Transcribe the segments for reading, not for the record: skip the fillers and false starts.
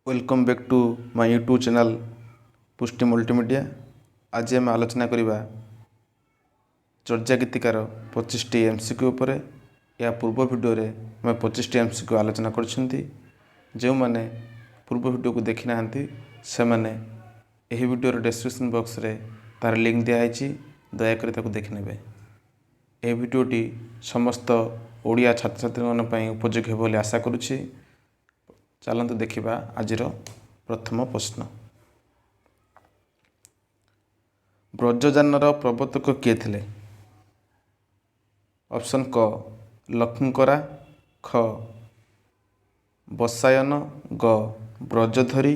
Welcome back to my YouTube channel Pushti multimedia. आज आम आलोचना करवा चर्चा गीतिकार 25टी एमसीक्यू उपर। या पूर्व वीडियो रे मैं 25टी एमसीक्यू आलोचना करछंती। जो माने पूर्व वीडियो को देखि नाहंती से माने एही वीडियो रे डिस्क्रिप्शन बॉक्स रे तार लिंक दिया है, दया कर ताको देखि नेबे। ए वीडियोटी समस्त ओडिया छात्र छात्री मन पई उपयोगी हो बोली आशा करुछि। चलते देखा आज प्रथम प्रश्न। ब्रजजानर प्रवर्तक किए थे? ऑप्शन क लक्ष्मणकरा, ख बसायन, ग ब्रजधरी,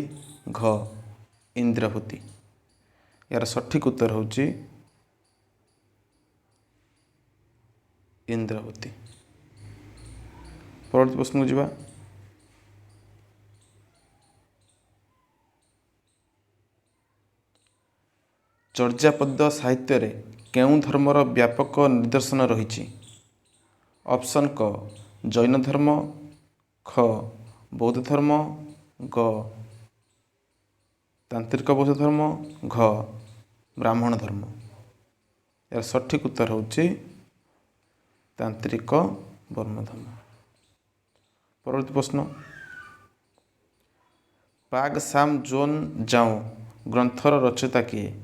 घ इंद्रभूति। यार सठिक उत्तर होची इंद्रभूति। परवर्ती प्रश्न को जीवा। चर्यापद साहित्य रे केउं धर्मर व्यापक निदर्शन रही? ऑप्शन क जैन धर्म, ख बौद्ध धर्म, ग तांत्रिक बौद्ध धर्म, घ ब्राह्मण धर्म। यार सठिक उत्तर होची तांत्रिक बौद्ध धर्म। परवर्ती प्रश्न। पाग साम जोन जाओ ग्रंथर रचयिता किए?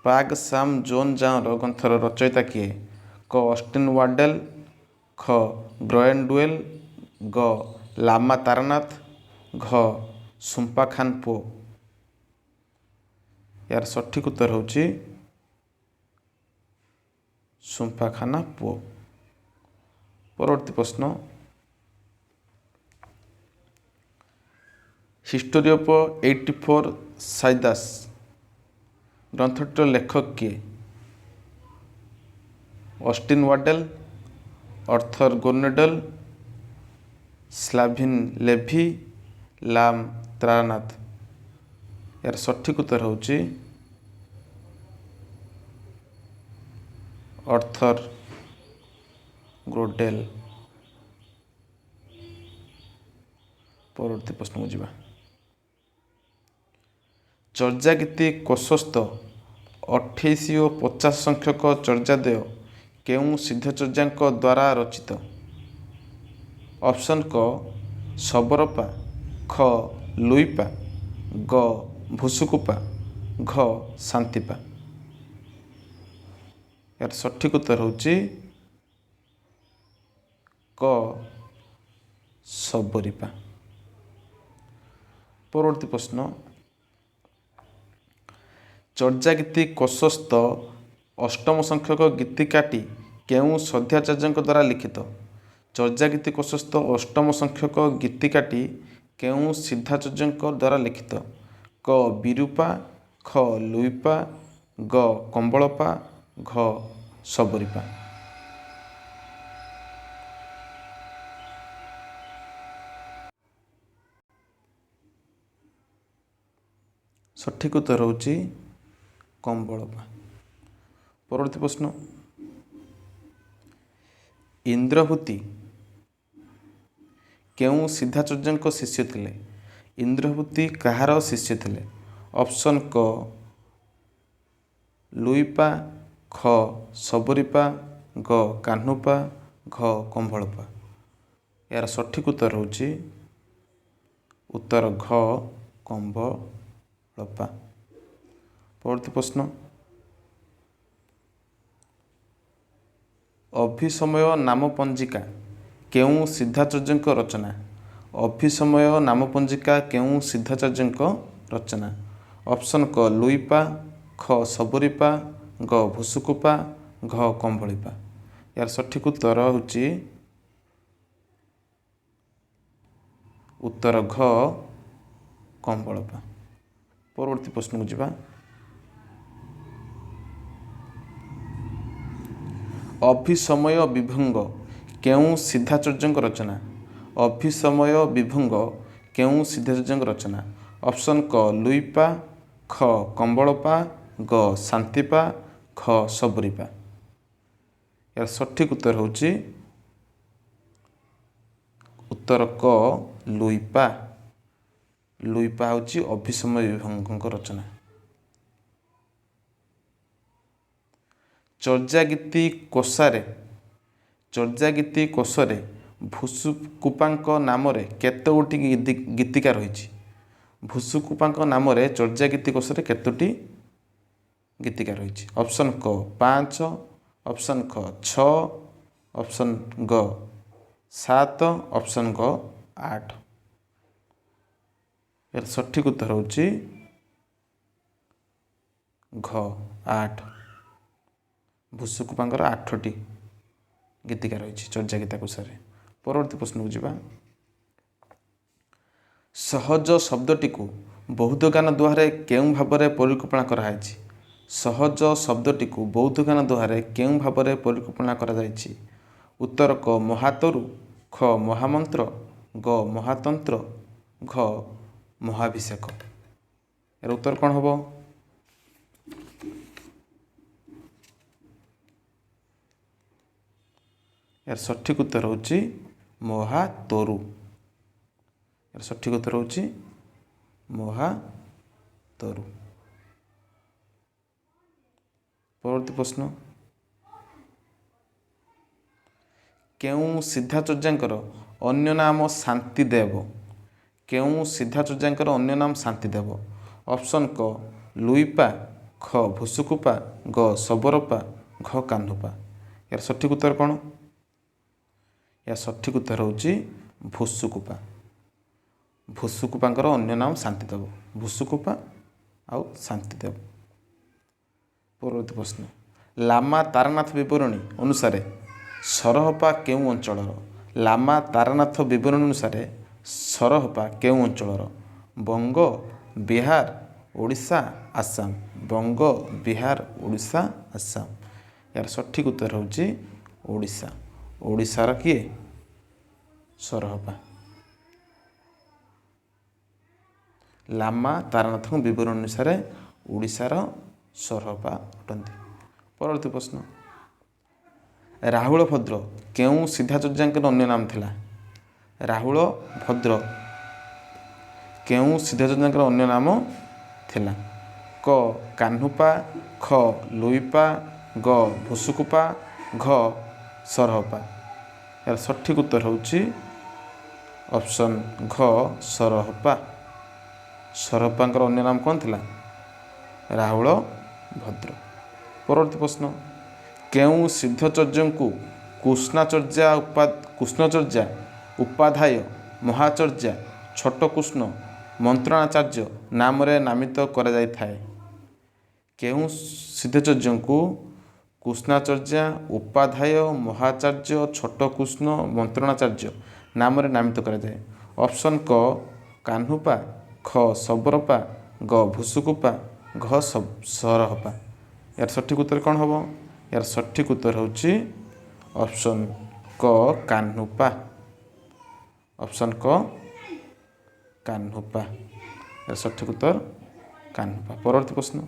पाग साम जोन जाओ ग्रंथर रचयिता किए? क ऑस्टिन वाडेल, ख ग्रएन डुएल, ग लामा तारानाथ, घ सुम्पा खान पो। यार सठिक उत्तर होची सुम्पा खाना पो। परवर्ती प्रश्न। हिस्टोरी ऑफ 84 साइदास ग्रंथटिर लेखक किए? ऑस्टिन वाडेल, अर्थर गोर्नेडल, स्लाभिन लेभी, लाम तारानाथ। यार सठिक उत्तर होची अर्थर ग्रोडेल। परवर्ती प्रश्न को जीवा। चर्या गीति कोशस्थ 28 और 50 संख्यक चर्यादय केउं सिद्धचर्याଙ୍କ द्वारा रचित? ऑप्शन क सबरपा, ख लुईपा, ग भुसुकुपा, घ शांतिपा। यार सठिक उत्तर होची क सबरीपा। परवर्ती प्रश्न। चर्या गीति कोशस्थ अष्टम संख्यक गीतिकाटी केउं सध्याचार्य द्वारा लिखित? चर्या गीति कोशस्थ अष्टम संख्यक गीतिकाटी केउं सिद्धाचार्य द्वारा लिखित? क विरूपा, ख लुईपा, ग कंबलपा, घ सबरीपा। सठिक उत्तर होची कंबलपा। परवर्ती प्रश्न। इंद्रभूति केउं सिद्धाचार्य शिष्य थिले? इंद्रभूति कहार शिष्य थिले? ऑप्शन क लुईपा, ख सबरीपा, ग कान्हुपा, घ कंबलपा। यार सठिक उत्तर होची उत्तर घ कंबलपा। परवर्ती प्रश्न। अभिसमय नाम पंजिका केउं सिद्धाचार्य रचना? अभिसमय नाम पंजिका केउं सिद्धाचार्य रचना? ऑप्शन क लुईपा, ख सबरीपा, ग भुसुकुपा, घ कंबलीपा। यार सठिक उत्तर होची उत्तर घ कंबलपा। परवर्ती प्रश्न को जीवा। अभिसमय विभंग केउं सिद्धाचार्य रचना? अभिसमय विभंग केउं सिद्धाचार्य रचना? ऑप्शन क लुईपा, ख कंबलपा, ग शांतिपा, घ सबरीपा। यार सठिक उत्तर होची उत्तर क लुईपा। ଲୁଇପା ହେଉଛି ଅଭିସମୟ ବିଭଙ୍ଗଙ୍କ ରଚନା। ଚର୍ଯାଗୀତି କୋଷରେ ଭୁସୁକୁପାଙ୍କ ନାମରେ କେତୋଟି ଗୀତିକା ରହିଛି? ଭୁସୁକୁପାଙ୍କ ନାମରେ ଚର୍ଯାଗୀତି କୋଷରେ କେତୋଟି ଗୀତିକା ରହିଛି? ଅପସନ୍ କ 5, ଅପସନ୍ କ 6, ଅପସନ୍ ଗ 7, ଅପସନ୍ ଗ 8। ଏର ସଠିକ ଉତ୍ତର ହେଉଛି ଘ 8। ଭୁସୁକୁପାଙ୍କର 8ଟି ଗୀତିକା ରହିଛି ଚର୍ଯାଗୀତି କୋଷରେ। ପରବର୍ତ୍ତୀ ପ୍ରଶ୍ନକୁ ଯିବା। ସହଜ ଶବ୍ଦଟିକୁ ବୌଦ୍ଧଗାନ ଦୋହାରେ କେଉଁ ଭାବରେ ପରିକଳ୍ପନା କରାଯାଇଛି? ସହଜ ଶବ୍ଦଟିକୁ ବୌଦ୍ଧଗାନ ଦୋହାରେ କେଉଁ ଭାବରେ ପରିକଳ୍ପନା କରାଯାଇଛି? ଉତ୍ତର କ ମହାତରୁ, ଖ ମହାମନ୍ତ୍ର, ଗ ମହାତନ୍ତ୍ର, ଘ ମହାଭିଷେକ। ଏର ଉତ୍ତର କ'ଣ ହେବ? ଏର ସଠିକ ଉତ୍ତର ହେଉଛି ମହାତରୁ। ଏର ସଠିକ ଉତ୍ତର ହେଉଛି ମହାତରୁ। ପରବର୍ତ୍ତୀ ପ୍ରଶ୍ନ। କେଉଁ ସିଦ୍ଧାଚର୍ଯ୍ୟାଙ୍କର ଅନ୍ୟ ନାମ ଶାନ୍ତିଦେବ? କେଉଁ ସିଦ୍ଧାଚର୍ଯ୍ୟାଙ୍କର ଅନ୍ୟ ନାମ ଶାନ୍ତିଦେବ? ଅପସନ୍ କ ଲୁଇପା, ଖ ଭୁସୁକୁପା, ଗ ଶବରପା, ଘ କାହ୍ନୁପା। ଏହାର ସଠିକ ଉତ୍ତର କ'ଣ? ଏହା ସଠିକ ଉତ୍ତର ହେଉଛି ଭୁସୁକୁପା। ଭୁସୁକୁପାଙ୍କର ଅନ୍ୟ ନାମ ଶାନ୍ତିଦେବ। ଭୁସୁକୁପା ଆଉ ଶାନ୍ତିଦେବ। ପରବର୍ତ୍ତୀ ପ୍ରଶ୍ନ। ଲାମା ତାରାନାଥ ବିବରଣୀ ଅନୁସାରେ ସରହପା କେଉଁ ଅଞ୍ଚଳର? ଲାମା ତାରାନାଥ ବିବରଣୀ ଅନୁସାରେ ସରହପା କେଉଁ ଅଞ୍ଚଳର? ବଙ୍ଗ, ବିହାର, ଓଡ଼ିଶା, ଆସାମ। ବଙ୍ଗ, ବିହାର, ଓଡ଼ିଶା, ଆସାମ। ଏହାର ସଠିକ ଉତ୍ତର ହେଉଛି ଓଡ଼ିଶା। ଓଡ଼ିଶାର କିଏ? ସରହପା। ଲାମା ତାରାନାଥଙ୍କ ବିବରଣୀ ଅନୁସାରେ ଓଡ଼ିଶାର ସରହପା ଅଟନ୍ତି। ପରବର୍ତ୍ତୀ ପ୍ରଶ୍ନ। ରାହୁଳ ଭଦ୍ର କେଉଁ ସିଦ୍ଧାଚର୍ଯ୍ୟାଙ୍କର ଅନ୍ୟ ନାମ ଥିଲା? ରାହୁଳ ଭଦ୍ର କେଉଁ ସିଦ୍ଧାଚର୍ଯ୍ୟାଙ୍କର ଅନ୍ୟ ନାମ ଥିଲା? କ କାହ୍ନୁପା, ଖ ଲୁଇପା, ଗ ଭୁସୁକୁପା, ଘ ସରହପା। ଏହାର ସଠିକ ଉତ୍ତର ହେଉଛି ଅପସନ୍ ଘ ସରହପା। ସରହପାଙ୍କର ଅନ୍ୟ ନାମ କ'ଣ ଥିଲା? ରାହୁଳ ଭଦ୍ର। ପରବର୍ତ୍ତୀ ପ୍ରଶ୍ନ। କେଉଁ ସିଦ୍ଧଚର୍ଯ୍ୟାଙ୍କୁ କୃଷ୍ଣଚର୍ଯ୍ୟା, ଉପାଧ୍ୟାୟ, ମହାଚର୍ଯ୍ୟା, ଛୋଟ କୃଷ୍ଣ, ମନ୍ତ୍ରଣାଚାର୍ଯ୍ୟ ନାମରେ ନାମିତ କରାଯାଇଥାଏ? କେଉଁ ସିଦ୍ଧଚର୍ଯ୍ୟାଙ୍କୁ କୃଷ୍ଣାଚର୍ଯ୍ୟା, ଉପାଧ୍ୟାୟ, ମହାଚାର୍ଯ୍ୟ, ଛୋଟ କୃଷ୍ଣ, ମନ୍ତ୍ରଣାଚାର୍ଯ୍ୟ ନାମରେ ନାମିତ କରାଯାଏ? ଅପସନ୍ କ କାହ୍ନୁପା, ଖ ଶବରପା, ଗ ଭୁସୁକୁପା, ଘ ସରହପା। ଏହାର ସଠିକ ଉତ୍ତର କ'ଣ ହେବ? ଏହାର ସଠିକ ଉତ୍ତର ହେଉଛି ଅପସନ୍ କ କାହ୍ନୁପା। ଅପସନ୍ କ କାହ୍ନୁପା। ଏହାର ସଠିକ ଉତ୍ତର କାହ୍ନୁପା। ପରବର୍ତ୍ତୀ ପ୍ରଶ୍ନ।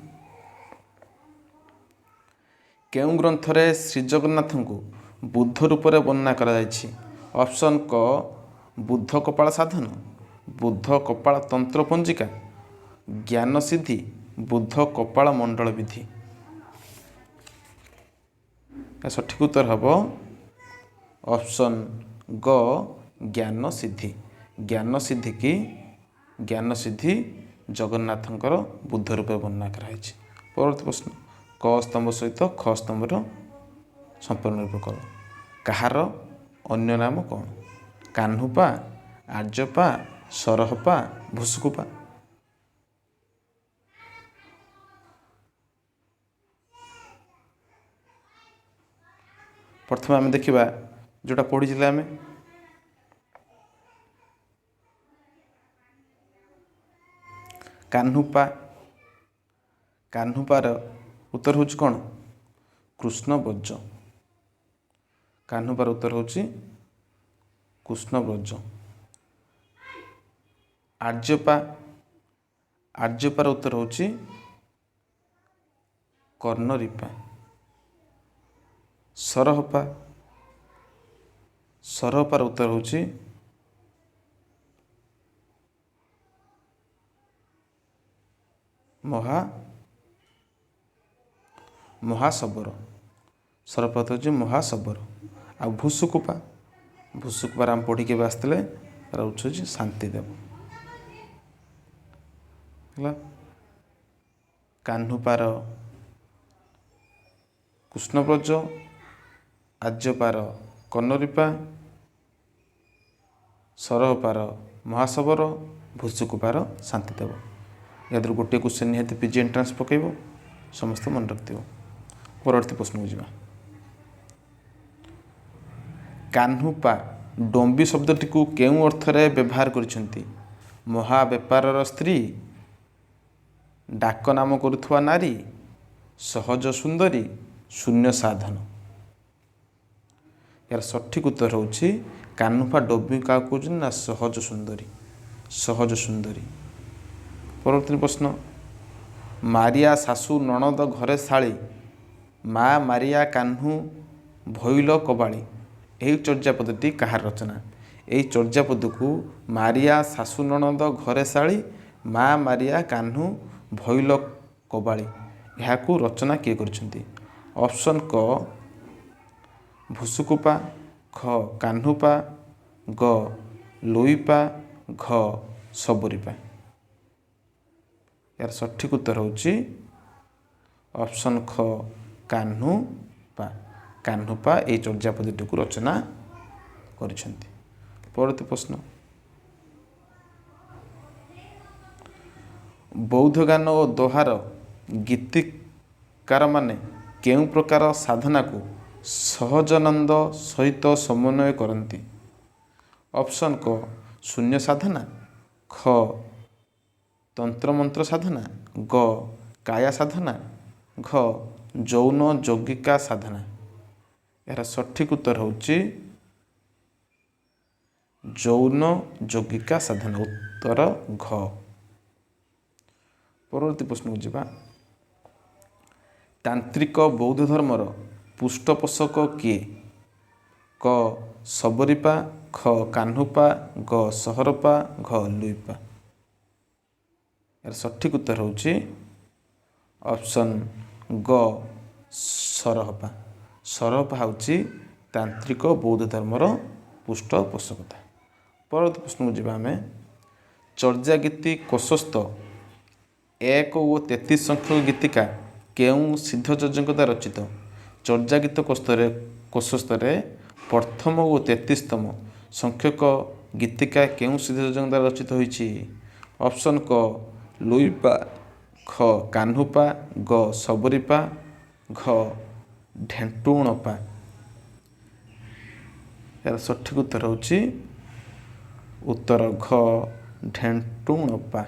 କେଉଁ ଗ୍ରନ୍ଥରେ ଶ୍ରୀଜଗନ୍ନାଥଙ୍କୁ ବୁଦ୍ଧ ରୂପରେ ବର୍ଣ୍ଣନା କରାଯାଇଛି? ଅପସନ୍ କ ବୁଦ୍ଧ କପାଳ ସାଧନ, ବୁଦ୍ଧ କପାଳ ତନ୍ତ୍ର ପଞ୍ଜିକା, ଜ୍ଞାନସିଦ୍ଧି, ବୁଦ୍ଧ କପାଳ ମଣ୍ଡଳ ବିଧି। ସଠିକ ଉତ୍ତର ହେବ ଅପସନ୍ ଗ ଜ୍ଞାନସିଦ୍ଧି। ଜ୍ଞାନସିଦ୍ଧି ଜଗନ୍ନାଥଙ୍କର ବୁଦ୍ଧ ରୂପରେ ବର୍ଣ୍ଣନା କରାଯାଇଛି। ପରବର୍ତ୍ତୀ ପ୍ରଶ୍ନ। କ ସ୍ତମ୍ଭ ସହିତ ଖ ସ୍ତମ୍ଭର ସମ୍ପର୍କ ନିରୂପଣ କର। କାହାର ଅନ୍ୟ ନାମ କ'ଣ? କାହ୍ନୁପା, ଆର୍ଯ୍ୟପା, ସରହପା, ଭୁସୁକୁପା। ପ୍ରଥମେ ଆମେ ଦେଖିବା ଯେଉଁଟା ପଢ଼ିଥିଲେ ଆମେ। କାହ୍ନୁପାର ଉତ୍ତର ହେଉଛି କ'ଣ? କୃଷ୍ଣବ୍ରଜ। କାହ୍ନୁପାର ଉତ୍ତର ହେଉଛି କୃଷ୍ଣବ୍ରଜ। ଆର୍ଯ୍ୟପାର ଉତ୍ତର ହେଉଛି କର୍ଣ୍ଣରିପା। ସରହପାର ଉତ୍ତର ହେଉଛି ମହାଶବର। ସରପଦ ହେଉଛି ମହାଶବର। ଆଉ ଭୁସୁକୁପା ଆମେ ପଢ଼ିକି ଏବେ ଆସିଥିଲେ, ରହୁଛି ଶାନ୍ତିଦେବ। ହେଲା। କାହ୍ନୁପାର କୃଷ୍ଣବ୍ରଜ, ଆର୍ଯ୍ୟପାର କନରୀପା, ସରହପାର ମହାଶବର, ଭୁସୁକୁପାର ଶାନ୍ତିଦେବ। ଏହାଦେହରୁ ଗୋଟିଏ କ୍ୱେଶ୍ଚନ୍ ନିହାତି ପିଜି ଏଣ୍ଟ୍ରାନ୍ସ ପକାଇବ, ସମସ୍ତେ ମନେ ରଖିଥିବ। ପରବର୍ତ୍ତୀ ପ୍ରଶ୍ନକୁ ଯିବା। କାହ୍ନୁପା ଡମ୍ବି ଶବ୍ଦଟିକୁ କେଉଁ ଅର୍ଥରେ ବ୍ୟବହାର କରିଛନ୍ତି? ମହାବେପାରର ସ୍ତ୍ରୀ, ଡାକ ନାମ କରୁଥିବା ନାରୀ, ସହଜ ସୁନ୍ଦରୀ, ଶୂନ୍ୟ ସାଧନ। ଏହାର ସଠିକ୍ ଉତ୍ତର ହେଉଛି କାହ୍ନୁପା ଡମ୍ବି କାହାକୁ କହୁଛନ୍ତି ନା ସହଜ ସୁନ୍ଦରୀ। ପରବର୍ତ୍ତୀ ପ୍ରଶ୍ନ। ମାରିଆ ଶାଶୁ ନଣନ୍ଦ ଘରେ ଶାଳୀ, ମା ମାରିଆ କାହ୍ନୁ ଭଇଲ କବାଳି। ଏହି ଚର୍ଯ୍ୟାପଦଟି କାହାର ରଚନା? ଏହି ଚର୍ଯ୍ୟାପଦକୁ ମାରିଆ ଶାଶୁ ନଣନ୍ଦ ଘରେ ଶାଳୀ, ମା ମାରିଆ କାହ୍ନୁ ଭଇଲ କବାଳି, ଏହାକୁ ରଚନା କିଏ କରିଛନ୍ତି? ଅପସନ୍ କ ଭୁସୁକୁପା, ଖ କାହ୍ନୁପା, ଗ ଲୁଇପା, ଘ ସବରୀପା। ଏହାର ସଠିକ୍ ଉତ୍ତର ହେଉଛି ଅପସନ୍ ଖ କାହ୍ନୁପା ଏହି ଚର୍ଯ୍ୟାପଦଟିକୁ ରଚନା କରିଛନ୍ତି। ପରବର୍ତ୍ତୀ ପ୍ରଶ୍ନ। ବୌଦ୍ଧ ଗାନ ଓ ଦୋହାର ଗୀତିକାରମାନେ କେଉଁ ପ୍ରକାର ସାଧନାକୁ ସହଜାନନ୍ଦ ସହିତ ସମନ୍ୱୟ କରନ୍ତି? ଅପସନ୍ କ ଶୂନ୍ୟ ସାଧନା, ଖ ତନ୍ତ୍ରମନ୍ତ୍ର ସାଧନା, ଗ କାୟା ସାଧନା, ଘ ଯୌନ ଯୌଗିକା ସାଧନା। ଏହାର ସଠିକ୍ ଉତ୍ତର ହେଉଛି ଯୌନ ଯୌଗିକା ସାଧନା, ଉତ୍ତର ଘ। ପରବର୍ତ୍ତୀ ପ୍ରଶ୍ନକୁ ଯିବା। ତାନ୍ତ୍ରିକ ବୌଦ୍ଧ ଧର୍ମର ପୃଷ୍ଠପୋଷକ କିଏ? କ ସବରୀପା, ଖ କାହ୍ନୁପା, ଗ ସହରପା, ଘ ଲୁଇପା। ଏହାର ସଠିକ୍ ଉତ୍ତର ହେଉଛି ଅପସନ୍ ଗ ସରହପା। ସରହପା ହେଉଛି ତାନ୍ତ୍ରିକ ବୌଦ୍ଧ ଧର୍ମର ପୃଷ୍ଠପୋଷକତା। ପରବର୍ତ୍ତୀ ପ୍ରଶ୍ନକୁ ଯିବା ଆମେ। ଚର୍ଯ୍ୟାଗୀତି କୋଶସ୍ଥ 1 ଓ 33 ସଂଖ୍ୟକ ଗୀତିକା କେଉଁ ସିଦ୍ଧଯଜଙ୍କ ଦ୍ୱାରା ରଚିତ? ଚର୍ଯ୍ୟାଗୀତ କୋଶସ୍ଥରେ ପ୍ରଥମ ଓ 33ତମ ସଂଖ୍ୟକ ଗୀତିକା କେଉଁ ସିଦ୍ଧଯଜଙ୍କ ଦ୍ୱାରା ରଚିତ ହୋଇଛି? ଅପସନ୍ କ ଲୁଇପା, ଖ କାହ୍ନୁପା, ଗ ସବରୀପା, ଘ ଢେଣ୍ଟୁଣପା। ଏହାର ସଠିକ୍ ଉତ୍ତର ହେଉଛି ଉତ୍ତର ଘ ଢେଣ୍ଟୁଣପା।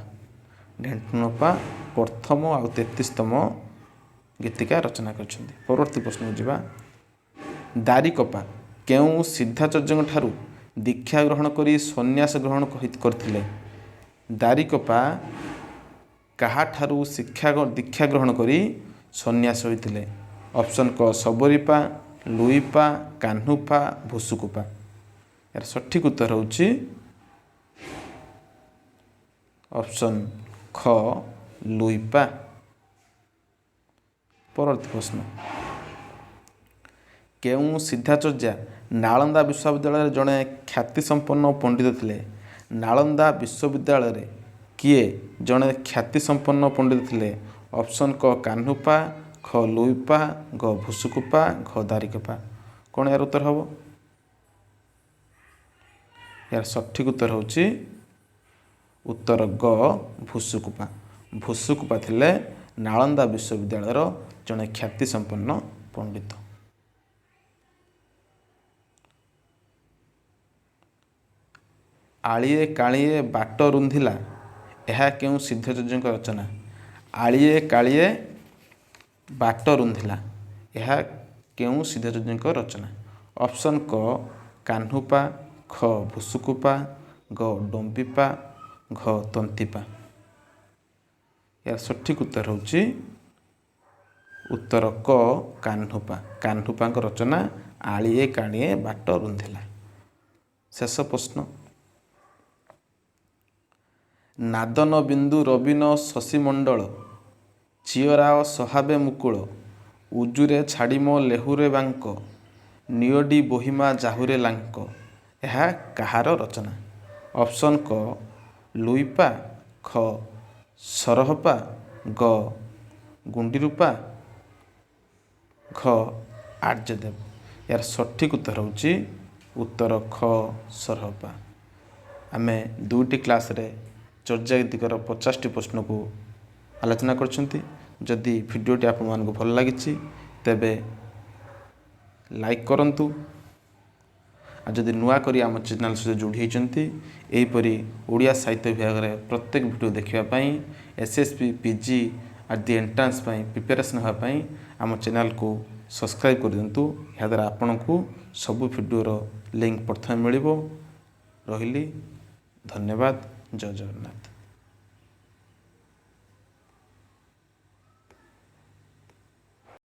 ଢେଣ୍ଟୁଣପା ପ୍ରଥମ ଆଉ 33ତମ ଗୀତିକା ରଚନା କରିଛନ୍ତି। ପରବର୍ତ୍ତୀ ପ୍ରଶ୍ନକୁ ଯିବା। ଦାରିକପା କେଉଁ ସିଦ୍ଧାଚାର୍ଯ୍ୟଙ୍କ ଠାରୁ ଦୀକ୍ଷା ଗ୍ରହଣ କରି ସନ୍ନ୍ୟାସ ଗ୍ରହଣ କରିଥିଲେ? ଦାରିକପା କାହାଠାରୁ ଦୀକ୍ଷା ଗ୍ରହଣ କରି ସନ୍ନ୍ୟାସ ହୋଇଥିଲେ? ଅପସନ୍ କ ସବରୀପା, ଲୁଇପା, କାହ୍ନୁପା, ଭୁସୁକୁପା। ଏହାର ସଠିକ୍ ଉତ୍ତର ହେଉଛି ଅପସନ୍ ଖ ଲୁଇପା। ପରବର୍ତ୍ତୀ ପ୍ରଶ୍ନ। କେଉଁ ସିଦ୍ଧାଚାର୍ଯ୍ୟ ନାଳନ୍ଦା ବିଶ୍ୱବିଦ୍ୟାଳୟରେ ଜଣେ ଖ୍ୟାତିସମ୍ପନ୍ନ ପଣ୍ଡିତ ଥିଲେ? ନାଳନ୍ଦା ବିଶ୍ୱବିଦ୍ୟାଳୟରେ କିଏ ଜଣେ ଖ୍ୟାତିସମ୍ପନ୍ନ ପଣ୍ଡିତ ଥିଲେ? ଅପସନ୍ କ କାହ୍ନୁପା, ଖ ଲୁଇପା, ଗ ଭୁସୁକୁପା, ଘ ଦାରିକପା। କ'ଣ ଏହାର ଉତ୍ତର ହେବ? ଏହାର ସଠିକ୍ ଉତ୍ତର ହେଉଛି ଉତ୍ତର ଗ ଭୁସୁକୁପା। ଭୁସୁକୁପା ଥିଲେ ନାଳନ୍ଦା ବିଶ୍ୱବିଦ୍ୟାଳୟର ଜଣେ ଖ୍ୟାତିସମ୍ପନ୍ନ ପଣ୍ଡିତ। ଆଳିଏ କାଳିଏ ବାଟ ରୁନ୍ଧିଲା, ଏହା କେଉଁ ସିଦ୍ଧଯଜଙ୍କ ରଚନା? ଆଳିଏ କାଳିଏ ବାଟ ରୁନ୍ଧିଲା, ଏହା କେଉଁ ସିଦ୍ଧଯଜଙ୍କ ରଚନା? ଅପସନ୍ କ କାହ୍ନୁପା, ଖ ଭୁସୁକୁପା, ଗ ଡମ୍ବିପା, ଘ ତନ୍ତିପା। ଏହାର ସଠିକ୍ ଉତ୍ତର ହେଉଛି ଉତ୍ତର କ କାହ୍ନୁପା। କାହ୍ନୁପାଙ୍କ ରଚନା ଆଳିଏ କାଳିଏ ବାଟ ରୁନ୍ଧିଲା। ଶେଷ ପ୍ରଶ୍ନ। ନାଦନ ବିନ୍ଦୁ ରବିନ ଶଶିମଣ୍ଡଳ ଚିଅରାଅ ସହାବେ ମୁକୁଳ ଉଜୁରେ ଛାଡ଼ି ମୋ ଲେହୁରେ ବାଙ୍କ ନିଅଡ଼ି ବୋହିମା ଜାହୁରେ ଲାଙ୍କ। ଏହା କାହାର ରଚନା? ଅପସନ୍ କ ଲୁଇପା, ଖ ସରହପା, ଗ ଗୁଣ୍ଡିରୂପା, ଘ ଆର୍ଯ୍ୟଦେବ। ଏହାର ସଠିକ୍ ଉତ୍ତର ହେଉଛି ଉତ୍ତର ଖ ସରହପା। ଆମେ ଦୁଇଟି କ୍ଲାସ୍ରେ ଚର୍ଯା ଗୀତିକାର 50ଟି ପ୍ରଶ୍ନକୁ ଆଲୋଚନା କରିଛନ୍ତି। ଯଦି ଭିଡ଼ିଓଟି ଆପଣମାନଙ୍କୁ ଭଲ ଲାଗିଛି ତେବେ ଲାଇକ୍ କରନ୍ତୁ। ଆଉ ଯଦି ନୂଆ କରି ଆମ ଚ୍ୟାନେଲ୍ ସହିତ ଯୋଡ଼ି ହୋଇଛନ୍ତି ଏହିପରି ଓଡ଼ିଆ ସାହିତ୍ୟ ବିଭାଗରେ ପ୍ରତ୍ୟେକ ଭିଡ଼ିଓ ଦେଖିବା ପାଇଁ SSB PG ଆଦି ଏଣ୍ଟ୍ରାନ୍ସ ପାଇଁ ପ୍ରିପାରେସନ୍ ହେବା ପାଇଁ ଆମ ଚ୍ୟାନେଲ୍କୁ ସବସ୍କ୍ରାଇବ୍ କରିଦିଅନ୍ତୁ। ଏହାଦ୍ୱାରା ଆପଣଙ୍କୁ ସବୁ ଭିଡ଼ିଓର ଲିଙ୍କ୍ ପ୍ରଥମେ ମିଳିବ। ରହିଲି, ଧନ୍ୟବାଦ, ଜୟ ଜଗନ୍ନାଥ।